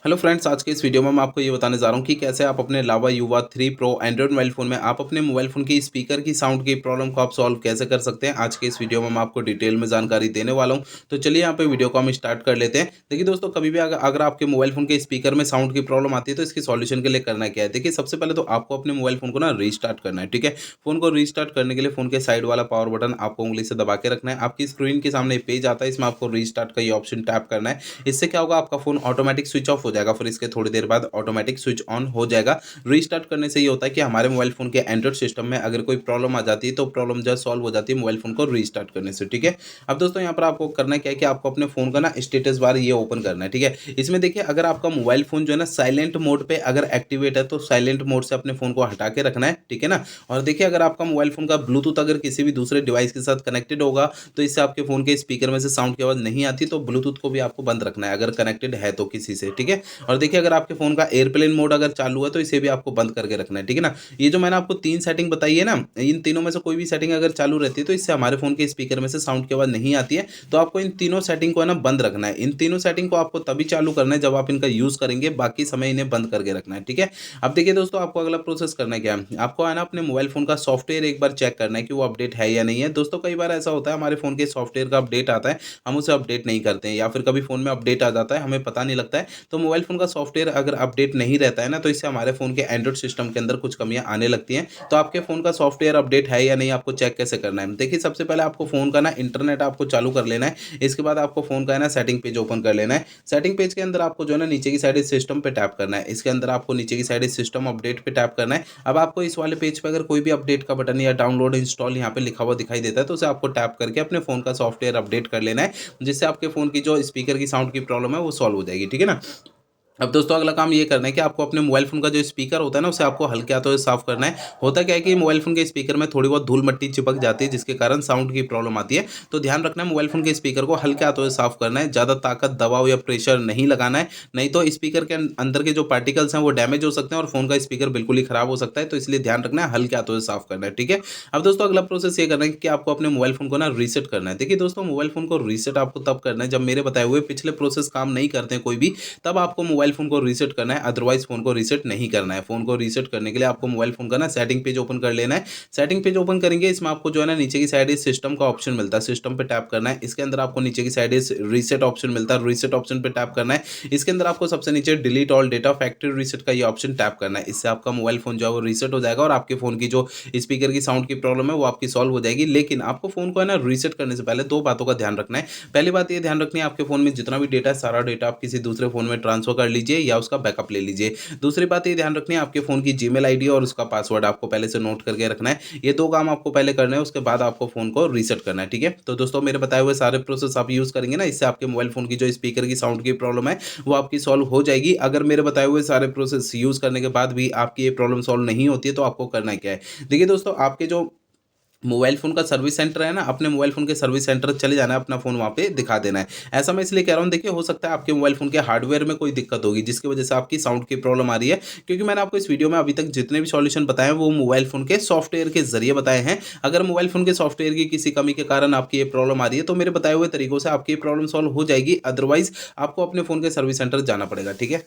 Hello friends, आज के इस वीडियो में मैं आपको ये बताने जा रहा हूँ कि कैसे आप अपने लावा युवा 3 प्रो एंड्रॉयड मोबाइल फ़ोन में आप अपने मोबाइल फ़ोन की स्पीकर की साउंड की प्रॉब्लम को आप सॉल्व कैसे कर सकते हैं। आज के इस वीडियो में मैं आपको डिटेल में जानकारी देने वाला हूँ। तो चलिए यहाँ पे वीडियो को हम स्टार्ट कर लेते हैं। देखिए दोस्तों, कभी भी अगर आपके मोबाइल फ़ोन के स्पीकर में साउंड की प्रॉब्लम आती है तो इसकी सॉल्यूशन के लिए करना क्या है। देखिए, सबसे पहले तो आपको अपने मोबाइल फ़ोन को ना रीस्टार्ट करना है, ठीक है। फ़ोन को रीस्टार्ट करने के लिए फ़ोन के साइड वाला पावर बटन आपको उंगली से दबा के रखना है। आपकी स्क्रीन के सामने पेज आता है, इसमें आपको रीस्टार्ट का ये ऑप्शन टैप करना है। इससे क्या होगा, आपका फ़ोन ऑटोमेटिक स्विच ऑफ हो जाएगा, फिर इसके थोड़ी देर बाद ऑटोमेटिक स्विच ऑन हो जाएगा। रीस्टार्ट करने से ये होता है कि हमारे मोबाइल फ़ोन के एंड्रॉइड सिस्टम में अगर कोई प्रॉब्लम आ जाती है तो प्रॉब्लम जो है सॉल्व हो जाती है मोबाइल फ़ोन को रीस्टार्ट करने से, ठीक है। अब दोस्तों, यहाँ पर आपको करना क्या है कि आपको अपने फ़ोन का ना स्टेटस बार ये ओपन करना है, ठीक है। इसमें देखिए, अगर आपका मोबाइल फ़ोन जो है ना साइलेंट मोड पे अगर एक्टिवेट है तो साइलेंट मोड से अपने फ़ोन को हटा के रखना है, ठीक है ना। और देखिए, अगर आपका मोबाइल फ़ोन का ब्लूटूथ अगर किसी भी दूसरे डिवाइस के साथ कनेक्टेड होगा तो इससे आपके फ़ोन के स्पीकर में से साउंड की आवाज़ नहीं आती, तो ब्लूटूथ को भी आपको बंद रखना है अगर कनेक्टेड है तो किसी से, ठीक है। और देखिए, अगर आपके फ़ोन का एयरप्लेन मोड अगर चालू है तो इसे भी आपको बंद करके रखना है, ठीक है ना। ये जो मैंने आपको 3 सेटिंग बताई है ना, इन तीनों में से कोई भी सेटिंग अगर चालू रहती है तो इससे हमारे फ़ोन के स्पीकर में से साउंड की आवाज़ नहीं आती है। तो आपको इन तीनों सेटिंग को है ना बंद रखना है। इन तीनों सेटिंग को आपको तभी चालू करना है जब आप इनका यूज़ करेंगे, बाकी समय इन्हें बंद करके रखना है, ठीक है। अब देखिए दोस्तों, आपको अगला प्रोसेस करना है क्या है, आपको है ना अपने मोबाइल फ़ोन का सॉफ्टवेयर एक बार चेक करना है कि वो अपडेट है या नहीं है। दोस्तों, कई बार ऐसा होता है हमारे फ़ोन के सॉफ्टवेयर का अपडेट आता है, हम उसे अपडेट नहीं करते हैं, या फिर कभी फ़ोन में अपडेट आ जाता है, हमें पता नहीं लगता है। तो मोबाइल फ़ोन का सॉफ्टवेयर अगर अपडेट नहीं रहता है ना, तो इससे हमारे फ़ोन के एंड्रॉइड सिस्टम के अंदर कुछ कमियाँ आने लगती हैं। तो आपके फ़ोन का सॉफ्टवेयर अपडेट है या नहीं, आपको चेक कैसे करना है। देखिए, सबसे पहले आपको फ़ोन का ना इंटरनेट आपको चालू कर लेना है। इसके बाद आपको फ़ोन का है ना सेटिंग पेज ओपन कर लेना है। सेटिंग पेज के अंदर आपको जो है ना नीचे की साइड सिस्टम पे टैप करना है। इसके अंदर आपको नीचे की साइड सिस्टम अपडेट पे टैप करना है। अब आपको इस वाले पेज पे अगर कोई भी अपडेट का बटन या डाउनलोड इंस्टॉल यहाँ पे लिखा हुआ दिखाई देता है तो उसे आपको टैप करके अपने फ़ोन का सॉफ्टवेयर अपडेट कर लेना है, जिससे आपके फ़ोन की जो स्पीकर की साउंड की प्रॉब्लम है वो सॉल्व हो जाएगी, ठीक है ना। अब दोस्तों, अगला काम ये करना है कि आपको अपने मोबाइल फ़ोन का जो स्पीकर होता है ना, उसे आपको हल्के हाथों से साफ़ करना है। होता क्या है कि मोबाइल फ़ोन के स्पीकर में थोड़ी बहुत धूल-मिट्टी चिपक जाती है, जिसके कारण साउंड की प्रॉब्लम आती है। तो ध्यान रखना है, मोबाइल फ़ोन के स्पीकर को हल्के हाथों से साफ़ करना है, ज़्यादा ताकत, दबाव या प्रेशर नहीं लगाना है, नहीं तो स्पीकर के अंदर के जो पार्टिकल्स हैं वो डैमेज हो सकते हैं और फ़ोन का स्पीकर बिल्कुल ही खराब हो सकता है। तो इसलिए ध्यान रखना है, हल्के हाथों से साफ़ करना है, ठीक है। अब दोस्तों, अगला प्रोसेस ये करना है कि आपको अपने मोबाइल फ़ोन को ना रीसेट करना है। देखिए दोस्तों, मोबाइल फ़ोन को रीसेट आपको तब करना है जब मेरे बताए हुए पिछले प्रोसेस काम नहीं करते हैं कोई भी, तब आपको मोबाइल फ़ोन को रीसेट करना है, अदरवाइज़ फ़ोन को रीसेट नहीं करना है। फ़ोन को रीसेट करने के लिए आपको मोबाइल फ़ोन का ना सेटिंग पेज ओपन कर लेना है। सेटिंग पेज ओपन करेंगे, इसमें आपको जो है ना नीचे की साइड इस सिस्टम का ऑप्शन मिलता है, सिस्टम पे टैप करना है। इसके अंदर आपको नीचे की साइड इस रीसेट ऑप्शन मिलता है, रीसेट ऑप्शन पे टैप करना है। इसके अंदर आपको सबसे नीचे delete all data factory reset का ये ऑप्शन टैप करना है। इससे आपका मोबाइल फ़ोन जो है वो रीसेट हो जाएगा और आपके फ़ोन की जो स्पीकर की साउंड की प्रॉब्लम है वो आपकी सॉल्व हो जाएगी। लेकिन आपको फ़ोन को है ना रीसेट करने से पहले 2 बातों का ध्यान रखना है। पहली बात ये ध्यान रखनी है, आपके फ़ोन में जितना भी डेटा है, सारा डेटा आप किसी दूसरे फ़ोन में ट्रांसफ़र कर लीजिए या उसका बैकअप ले लीजिए। दूसरी बात ये ध्यान रखनी है, आपके फ़ोन की जीमेल आईडी और उसका पासवर्ड आपको पहले से नोट करके रखना है। ये 2 काम आपको पहले करने हैं, उसके बाद आपको फ़ोन को रीसेट करना है, ठीक है। तो दोस्तों, मेरे बताए हुए सारे प्रोसेस आप यूज़ करेंगे ना, इससे आपके मोबाइल फ़ोन की जो स्पीकर की साउंड की प्रॉब्लम है वो आपकी सॉल्व हो जाएगी। अगर मेरे बताए हुए सारे प्रोसेस यूज़ करने के बाद भी आपकी ये प्रॉब्लम सॉल्व नहीं होती है तो आपको करना क्या है। देखिए दोस्तों, आपके जो मोबाइल फ़ोन का सर्विस सेंटर है ना, अपने मोबाइल फ़ोन के सर्विस सेंटर चले जाना है, अपना फ़ोन वहाँ पे दिखा देना है। ऐसा मैं इसलिए कह रहा हूँ, देखिए हो सकता है आपके मोबाइल फ़ोन के हार्डवेयर में कोई दिक्कत होगी जिसकी वजह से आपकी साउंड की प्रॉब्लम आ रही है। क्योंकि मैंने आपको इस वीडियो में अभी तक जितने भी सॉल्यूशन बताए हैं वो मोबाइल फ़ोन के सॉफ्टवेयर के ज़रिए बताए हैं। अगर मोबाइल फ़ोन के सॉफ्टवेयर की किसी कमी के कारण आपकी ये प्रॉब्लम आ रही है तो मेरे बताए हुए तरीकों से आपकी ये प्रॉब्लम सॉल्व हो जाएगी, अदरवाइज़ आपको अपने फ़ोन के सर्विस सेंटर जाना पड़ेगा, ठीक है।